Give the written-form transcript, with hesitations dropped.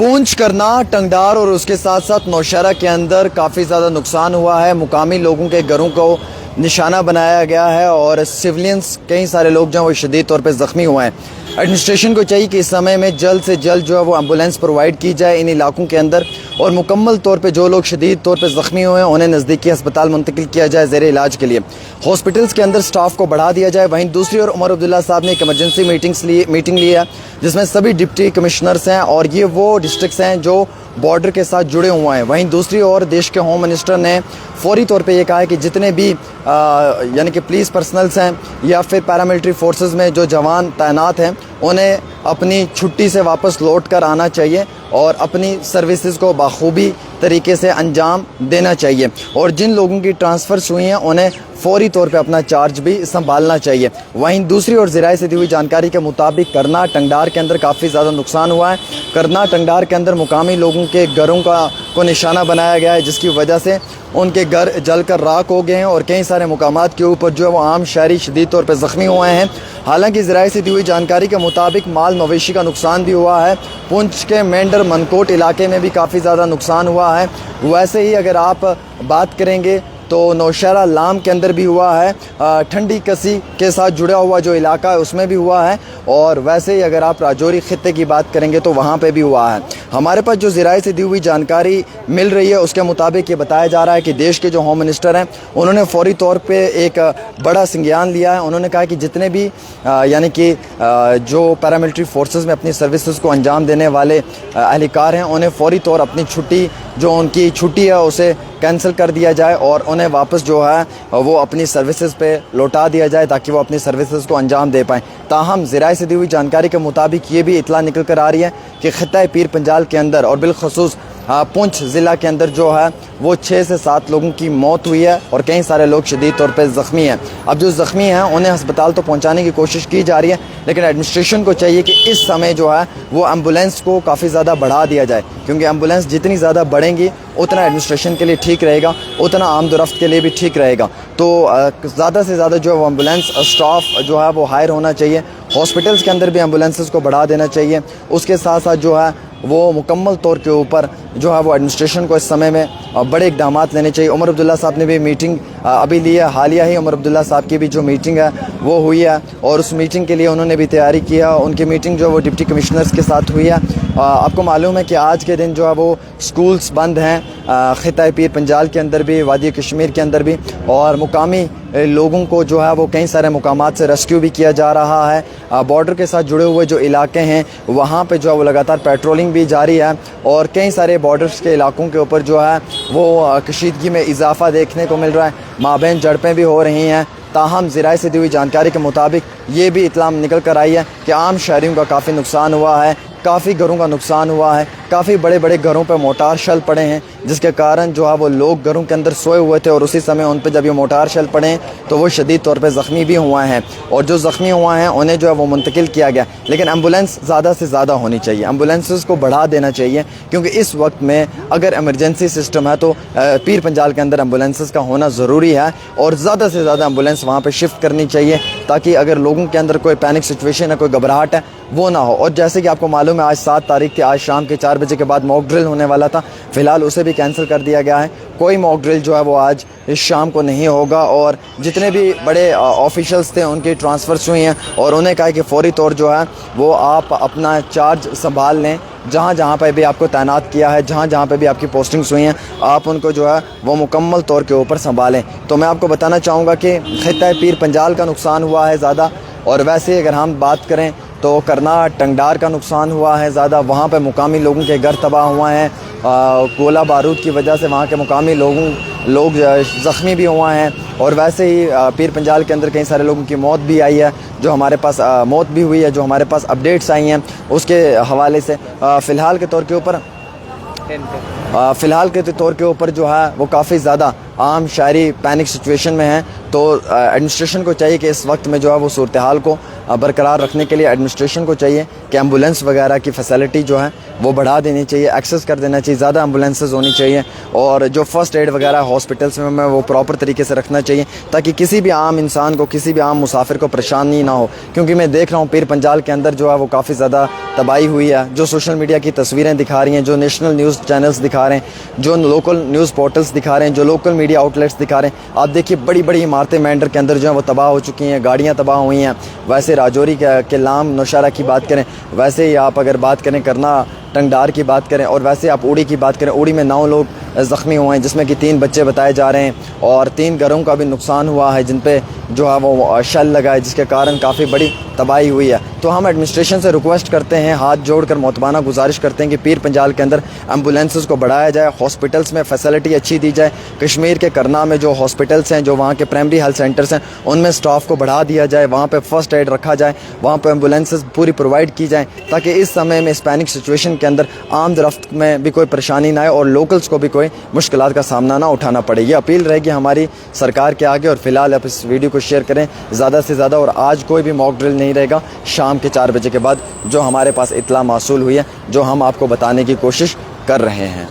پونچھ، کرنا، ٹنگڈار اور اس کے ساتھ ساتھ نوشہرہ کے اندر کافی زیادہ نقصان ہوا ہے. مقامی لوگوں کے گھروں کو نشانہ بنایا گیا ہے اور سیولینز کئی سارے لوگ جو ہیں وہ شدید طور پہ زخمی ہوئے ہیں. ایڈمنسٹریشن کو چاہیے کہ اس سمے میں جلد سے جلد جو ہے وہ ایمبولینس پرووائڈ کی جائے ان علاقوں کے اندر، اور مکمل طور پہ جو لوگ شدید طور پہ زخمی ہوئے ہیں انہیں نزدیکی ہسپتال منتقل کیا جائے زیر علاج کے لیے. ہاسپٹلس کے اندر سٹاف کو بڑھا دیا جائے. وہیں دوسری اور عمر عبداللہ صاحب نے ایک ایمرجنسی میٹنگ لی ہے جس میں سبھی ڈپٹی کمشنرز ہیں اور یہ وہ ڈسٹرکٹس ہیں جو بارڈر کے ساتھ جڑے ہوئے ہیں. وہیں دوسری اور دیش کے ہوم منسٹر نے فوری طور پہ یہ کہا ہے کہ جتنے بھی یعنی کہ پولیس پرسنلز ہیں یا پھر پیراملٹری فورسز میں جو جوان تعینات ہیں انہیں اپنی چھٹی سے واپس لوٹ کر آنا چاہیے اور اپنی سروسز کو بخوبی طریقے سے انجام دینا چاہیے، اور جن لوگوں کی ٹرانسفرز ہوئی ہیں انہیں فوری طور پہ اپنا چارج بھی سنبھالنا چاہیے. وہیں دوسری اور ذرائع سے دی ہوئی جانکاری کے مطابق کرنا ٹنگڈار کے اندر کافی زیادہ نقصان ہوا ہے. کرنا ٹنگڈار کے اندر مقامی لوگوں کے گھروں کو نشانہ بنایا گیا ہے جس کی وجہ سے ان کے گھر جل کر راکھ ہو گئے ہیں اور کئی سارے مقامات کے اوپر جو ہے وہ عام شہری شدید طور پہ زخمی ہوئے ہیں. حالانکہ ذرائع سے دی ہوئی جانکاری کے مطابق مال مویشی کا نقصان بھی ہوا ہے. پونچھ کے مینڈر منکوٹ علاقے میں بھی کافی زیادہ نقصان ہوا ہے. ویسے ہی اگر آپ بات کریں گے تو نوشہرہ لام کے اندر بھی ہوا ہے، ٹھنڈی کسی کے ساتھ جڑا ہوا جو علاقہ ہے اس میں بھی ہوا ہے، اور ویسے ہی اگر آپ راجوری خطے کی بات کریں گے تو وہاں پہ بھی ہوا ہے. ہمارے پاس جو ذرائع سے دی ہوئی جانکاری مل رہی ہے اس کے مطابق یہ بتایا جا رہا ہے کہ دیش کے جو ہوم منسٹر ہیں انہوں نے فوری طور پہ ایک بڑا سنگیان لیا ہے. انہوں نے کہا کہ جتنے بھی یعنی کہ جو پیراملٹری فورسز میں اپنی سروسز کو انجام دینے والے اہلکار ہیں انہیں فوری طور اپنی چھٹی جو ان کی چھٹی ہے اسے کینسل کر دیا جائے اور انہیں واپس جو ہے وہ اپنی سروسز پہ لوٹا دیا جائے تاکہ وہ اپنی سروسز کو انجام دے پائیں. تاہم ذرائع سے دی ہوئی جانکاری کے مطابق یہ بھی اطلاع نکل کر آ رہی ہے کہ خطہ پیر پنجال کے اندر اور بالخصوص پونچھ ضلع کے اندر جو ہے وہ 6 سے 7 لوگوں کی موت ہوئی ہے اور کئی سارے لوگ شدید طور پہ زخمی ہیں. اب جو زخمی ہیں انہیں ہسپتال تو پہنچانے کی کوشش کی جا رہی ہے، لیکن ایڈمنسٹریشن کو چاہیے کہ اس سمے جو ہے وہ ایمبولینس کو کافی زیادہ بڑھا دیا جائے، کیونکہ ایمبولینس جتنی زیادہ بڑھیں گی اتنا ایڈمنسٹریشن کے لیے ٹھیک رہے گا، اتنا آمد و رفت کے لیے بھی ٹھیک رہے گا. تو زیادہ سے زیادہ جو ہے وہ ایمبولینس اسٹاف جو ہے وہ ہائر ہونا چاہیے. ہاسپٹلس کے اندر بھی ایمبولینسز کو بڑھا دینا چاہیے. اس کے ساتھ ساتھ جو ہے وہ مکمل طور کے اوپر جو ہے وہ ایڈمنسٹریشن کو اس سمے میں بڑے اقدامات لینے چاہیے. عمر عبداللہ صاحب نے بھی میٹنگ ابھی لی ہے، حالیہ ہی عمر عبداللہ صاحب کی بھی جو میٹنگ ہے وہ ہوئی ہے اور اس میٹنگ کے لیے انہوں نے بھی تیاری کی ہے. ان کی میٹنگ جو ہے وہ ڈپٹی کمشنرز کے ساتھ ہوئی ہے. آپ کو معلوم ہے کہ آج کے دن جو ہے وہ سکولز بند ہیں خطہ پیر پنجال کے اندر بھی، وادی کشمیر کے اندر بھی، اور مقامی لوگوں کو جو ہے وہ کئی سارے مقامات سے ریسکیو بھی کیا جا رہا ہے. بارڈر کے ساتھ جڑے ہوئے جو علاقے ہیں وہاں پہ جو ہے وہ لگاتار پیٹرولنگ بھی جاری ہے اور کئی سارے بارڈرز کے علاقوں کے اوپر جو ہے وہ کشیدگی میں اضافہ دیکھنے کو مل رہا ہے. مابین جھڑپیں بھی ہو رہی ہیں. تاہم ذرائع سے دی ہوئی جانکاری کے مطابق یہ بھی اطلاع نکل کر آئی ہے کہ عام شہریوں کا کافی نقصان ہوا ہے، کافی گھروں کا نقصان ہوا ہے، کافی بڑے بڑے گھروں پہ موٹار شل پڑے ہیں جس کے کارن جو ہے وہ لوگ گھروں کے اندر سوئے ہوئے تھے اور اسی سمے ان پہ جب یہ موٹار شل پڑے ہیں تو وہ شدید طور پہ زخمی بھی ہوئے ہیں، اور جو زخمی ہوئے ہیں انہیں جو ہے وہ منتقل کیا گیا. لیکن ایمبولینس زیادہ سے زیادہ ہونی چاہیے، ایمبولینسز کو بڑھا دینا چاہیے، کیونکہ اس وقت میں اگر ایمرجنسی سسٹم ہے تو پیر پنجال کے اندر ایمبولینسز کا ہونا ضروری ہے اور زیادہ سے زیادہ ایمبولینس وہاں پہ شفٹ کرنی چاہیے تاکہ اگر لوگوں کے اندر کوئی پینک سچویشن ہے، کوئی گھبراہٹ ہے وہ نہ ہو. اور جیسے کہ آپ کو معلوم ہے آج 7 تاریخ تھی، آج شام کے 4 بجے کے بعد موک ڈرل ہونے والا تھا، فی الحال اسے بھی کینسل کر دیا گیا ہے. کوئی موک ڈرل جو ہے وہ آج اس شام کو نہیں ہوگا، اور جتنے بھی بڑے آفیشلز تھے ان کی ٹرانسفرز ہوئی ہیں اور انہیں کہا کہ فوری طور جو ہے وہ آپ اپنا چارج سنبھال لیں. جہاں جہاں پہ بھی آپ کو تعینات کیا ہے، جہاں جہاں پہ بھی آپ کی پوسٹنگز ہوئی ہیں، آپ ان کو جو ہے وہ مکمل طور کے اوپر سنبھالیں. تو میں آپ کو بتانا چاہوں گا کہ خطہ پیر پنجال کا نقصان ہوا ہے زیادہ، اور ویسے اگر ہم بات کریں تو کرنا ٹنگڈار کا نقصان ہوا ہے زیادہ. وہاں پہ مقامی لوگوں کے گھر تباہ ہوئے ہیں، گولہ بارود کی وجہ سے وہاں کے مقامی لوگ زخمی بھی ہوئے ہیں، اور ویسے ہی پیر پنجال کے اندر کئی سارے لوگوں کی موت بھی آئی ہے، جو ہمارے پاس موت بھی ہوئی ہے، جو ہمارے پاس اپڈیٹس آئی ہیں اس کے حوالے سے. فی الحال کے طور کے اوپر جو ہے وہ کافی زیادہ عام شہری پینک سچویشن میں ہیں، تو ایڈمنسٹریشن کو چاہیے کہ اس وقت میں جو ہے وہ صورتحال کو برقرار رکھنے کے لیے ایڈمنسٹریشن کو چاہیے کہ ایمبولینس وغیرہ کی فیسلٹی جو ہے وہ بڑھا دینی چاہیے، ایکسیس کر دینا چاہیے، زیادہ ایمبولینسز ہونی چاہیے، اور جو فرسٹ ایڈ وغیرہ ہاسپٹلس میں وہ پراپر طریقے سے رکھنا چاہیے تاکہ کسی بھی عام انسان کو، کسی بھی عام مسافر کو پریشانی نہ ہو. کیونکہ میں دیکھ رہا ہوں پیر پنجال کے اندر جو ہے وہ کافی زیادہ تباہی ہوئی ہے، جو سوشل میڈیا کی تصویریں دکھا رہی ہیں، جو نیشنل نیوز چینلز دکھا رہے ہیں، جو لوکل نیوز پورٹلز دکھا رہے ہیں، جو لوکل میڈیا آؤٹ لیٹس دکھا رہے ہیں. آپ دیکھیے بڑی بڑی عمارتیں مینڈر کے اندر جو ہیں وہ تباہ ہو چکی ہیں، گاڑیاں تباہ ہوئی ہیں. ویسے راجوری کے لام نوشہرہ کی بات کریں، ویسے ہی آپ اگر بات کریں کرنا ٹنگڈار کی بات کریں، اور ویسے آپ اوڑی کی بات کریں، اوڑی میں 9 لوگ زخمی ہوئے ہیں جس میں کہ 3 بچے بتائے جا رہے ہیں، اور 3 گھروں کا بھی نقصان ہوا ہے جن پہ جو ہے وہ شل لگا ہے، جس کے کارن کافی بڑی تباہی ہوئی ہے. تو ہم ایڈمنسٹریشن سے ریکویسٹ کرتے ہیں، ہاتھ جوڑ کر معتبانہ گزارش کرتے ہیں کہ پیر پنجال کے اندر ایمبولینسز کو بڑھایا جائے، ہاسپٹلس میں فیسلٹی اچھی دی جائے. کشمیر کے کرنا میں جو ہاسپٹلس ہیں، جو وہاں کے پرائمری ہیلتھ سینٹرز ہیں، ان میں سٹاف کو بڑھا دیا جائے، وہاں پہ فرسٹ ایڈ رکھا جائے، وہاں پہ ایمبولینسز پوری پرووائڈ کی جائیں تاکہ اس سمے میں اس پینک سچویشن کے اندر عام رفت میں بھی کوئی پریشانی نہ آئے اور لوکلز کو بھی کوئی مشکلات کا سامنا نہ اٹھانا پڑے. یہ اپیل رہے گی ہماری سرکار کے آگے. اور فی الحال آپ اس ویڈیو کو شیئر کریں زیادہ سے زیادہ. اور آج کوئی بھی موک ڈرل نہیں رہے گا شام کے 4 بجے کے بعد، جو ہمارے پاس اطلاع موصول ہوئی ہے، جو ہم آپ کو بتانے کی کوشش کر رہے ہیں.